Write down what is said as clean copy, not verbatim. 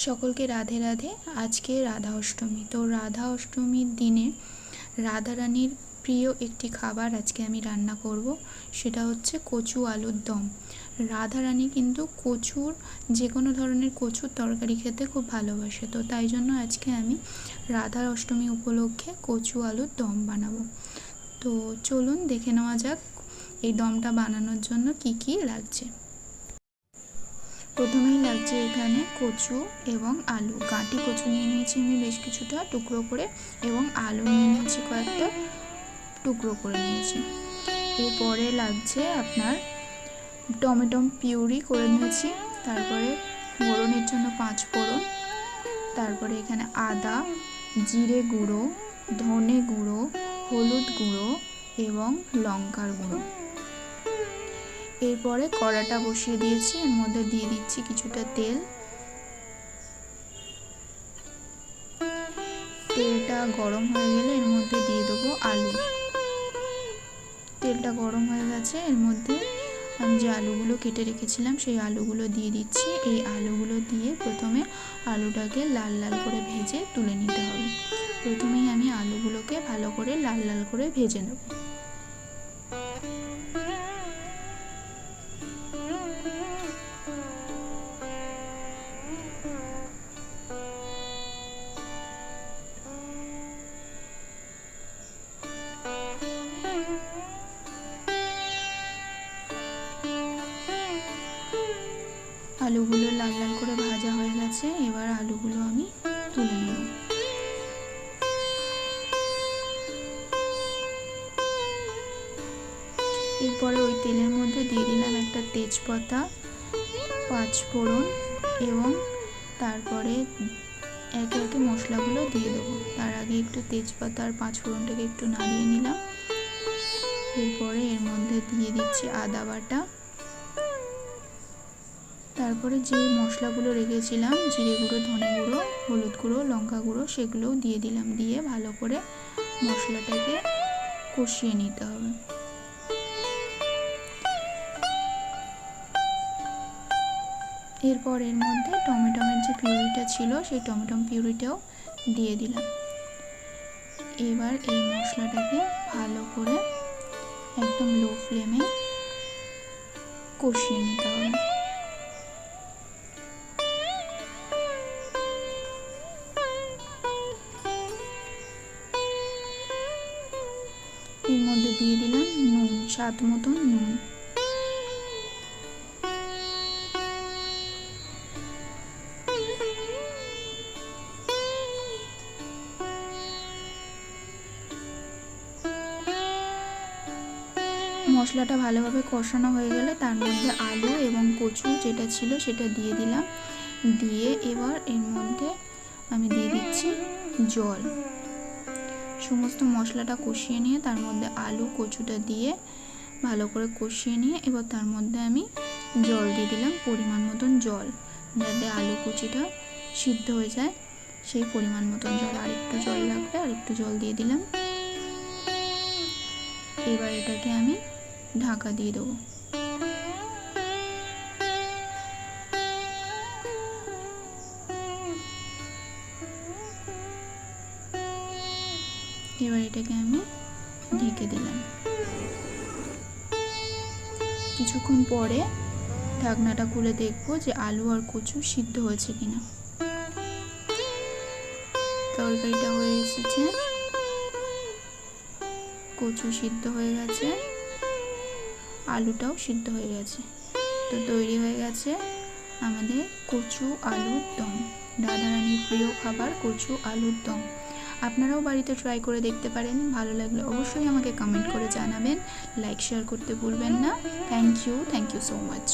সকলকে রাধে রাধে। আজকে রাধা অষ্টমী। তো রাধা অষ্টমীর দিনে রাধা রানীর প্রিয় একটি খাবার আজকে আমি রান্না করব, সেটা হচ্ছে কচু আলুর দম। রাধা রানী কিন্তু যে কোনো ধরনের কচুর তরকারি খেতে খুব ভালোবাসে, তো তাই জন্য আজকে আমি রাধা অষ্টমী উপলক্ষে কচু আলুর দম বানাবো। তো চলুন দেখে নেওয়া যাক এই দমটা বানানোর জন্য কি কি লাগছে। প্রথমেই লাগছে এখানে কচু এবং আলু। গাঁটি কচু নিয়ে নিয়েছি আমি বেশ কিছুটা টুকরো করে, এবং আলু নিয়ে নিয়েছি কয়েকটা টুকরো করে নিয়েছি। এরপরে লাগছে আপনার টমেটো পিউরি করে নিয়েছি, তারপরে ফোড়নের জন্য 5 ফোড়ন, তারপরে এখানে আদা, জিরে গুঁড়ো, ধনে গুঁড়ো, হলুদ গুঁড়ো এবং লঙ্কার গুঁড়ো। এরপরে কড়াটা বসিয়ে দিয়েছি, এর মধ্যে দিয়ে দিচ্ছি কিছুটা তেল। তেলটা গরম হয়ে গেলে এর মধ্যে দিয়ে দেবো আলু। তেলটা গরম হয়ে গেছে, এর মধ্যে আমি যে আলুগুলো কেটে রেখেছিলাম সেই আলুগুলো দিয়ে দিচ্ছি। এই আলুগুলো দিয়ে প্রথমে আলুটাকে লাল লাল করে ভেজে তুলে নিতে হবে। প্রথমেই আমি আলুগুলোকে ভালো করে লাল লাল করে ভেজে নেব। আলুগুলো লাল লাল করে ভাজা হয়ে গেছে, এবার আলুগুলো আমি তুলে নেব। এরপরে ওই তেলের মধ্যে দিয়ে দিলাম একটা তেজপাতা, 5 ফোড়ন, এবং তারপরে একে একে মশলাগুলো দিয়ে দেবো। তার আগে একটু তেজপাতা আর 5 ফোড়নটাকে একটু নাড়িয়ে নিলাম। এরপরে এর মধ্যে দিয়ে দিচ্ছি আদা বাটা, তারপরে যে মশলাগুলো রেখেছিলাম জিরে গুঁড়ো, ধনে গুঁড়ো, হলুদ গুঁড়ো, লঙ্কা গুঁড়ো, সেগুলোও দিয়ে দিলাম। দিয়ে ভালো করে মশলাটাকে কষিয়ে নিতে হবে। এরপর এর মধ্যে টমেটোর যে পিউরিটা ছিল সেই টমেটো পিউরিটাও দিয়ে দিলাম। এবার এই মশলাটাকে ভালো করে একদম লো ফ্লেমে কষিয়ে নিতে হবে। এর মধ্যে দিয়ে দিলাম নুন, স্বাদ মতন নুন। মশলাটা ভালোভাবে কষানো হয়ে গেলে তার মধ্যে আলু এবং কচু যেটা ছিল সেটা দিয়ে দিলাম। দিয়ে এবার এর মধ্যে আমি দিয়ে দিচ্ছি জল। সমস্ত মশলাটা কষিয়ে নিয়ে তার মধ্যে আলু কচুটা দিয়ে ভালো করে কষিয়ে নিয়ে এবার তার মধ্যে আমি জল দিয়ে দিলাম, পরিমাণ মতন জল, যাতে আলু কুচিটা সিদ্ধ হয়ে যায় সেই পরিমাণ মতন জল। আর একটু জল লাগবে, আর একটু জল দিয়ে দিলাম। এবার এটাকে আমি ঢাকা দিয়ে দেবো। এবার এটাকে আমি ঢেকে দিলাম। কিছুক্ষণ পরে ঢাকনাটা খুলে দেখবো যে আলু আর কচু সিদ্ধ হয়েছে কিনা। তরকারিটা হয়ে এসেছে, কচু সিদ্ধ হয়ে গেছে, আলুটাও সিদ্ধ হয়ে গেছে। তো তৈরি হয়ে গেছে আমাদের কচু আলুর দম, রাধারানীর প্রিয় খাবার কচু আলুর দম। আপনারাও বাড়িতে ট্রাই করে দেখতে পারেন। ভালো লাগলে অবশ্যই আমাকে কমেন্ট করে জানাবেন। লাইক শেয়ার করতে ভুলবেন না। Thank you so much.